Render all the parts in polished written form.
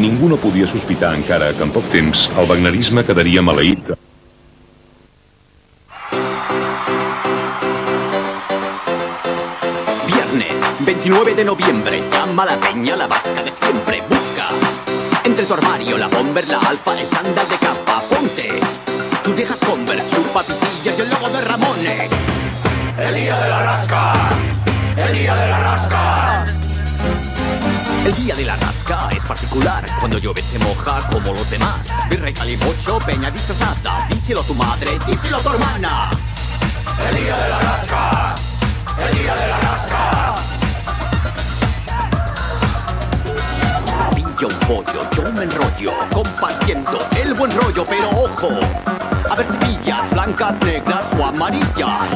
Ningú no podia sospitar encara que en poc temps el wagnerisme quedaria maleït. Viernes 29 de noviembre, llama a la peña la vasca de siempre. Busca entre tu armario la bomber, la alfa, el chándal de capa. Ponte tus viejas Converse, chupa pitillas y el logo de Ramones. El día de la rasca, el día de la rasca. El día de la rasca es particular. Cuando llueve se moja como los demás. Virrey calimocho, peña disfrazada. Díselo a tu madre, díselo a tu hermana. El día de la rasca, el día de la rasca. Pillo un pollo, yo me enrollo, compartiendo el buen rollo, pero ojo, a ver si pillas blancas, negras o amarillas.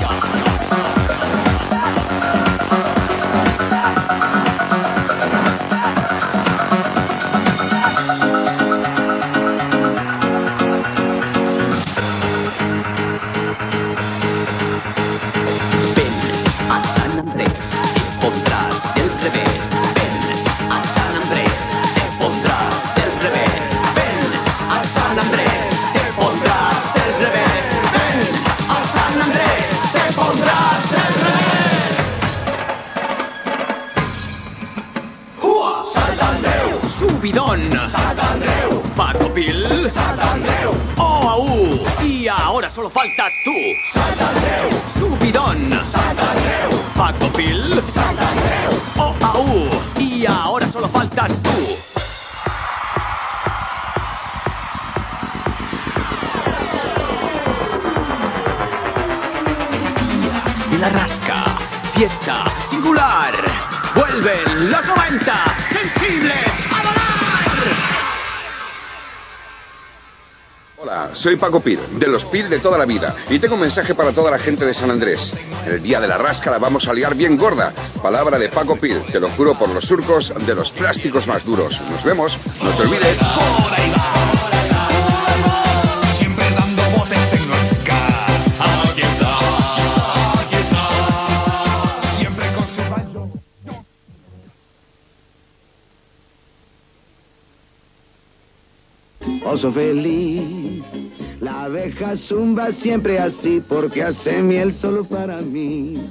Subidón, Sant Andreu, Paco Pil, Sant Andreu, OAU, y ahora solo faltas tú. Sant Andreu, Subidón, Sant Andreu, Paco Pil, Sant Andreu. OAU, y ahora solo faltas tú. Día de la rasca, fiesta singular. Vuelven los 90, sensibles a volar. Hola, soy Paco Pil, de los Pil de toda la vida, y tengo un mensaje para toda la gente de San Andrés. El día de la rasca la vamos a liar bien gorda. Palabra de Paco Pil, te lo juro por los surcos de los plásticos más duros. Nos vemos, no te olvides. Siempre dando botes tecno-ska. Aquí está, aquí está. Siempre con su banjo. Oso feliz, la abeja zumba siempre así porque hace miel solo para mí.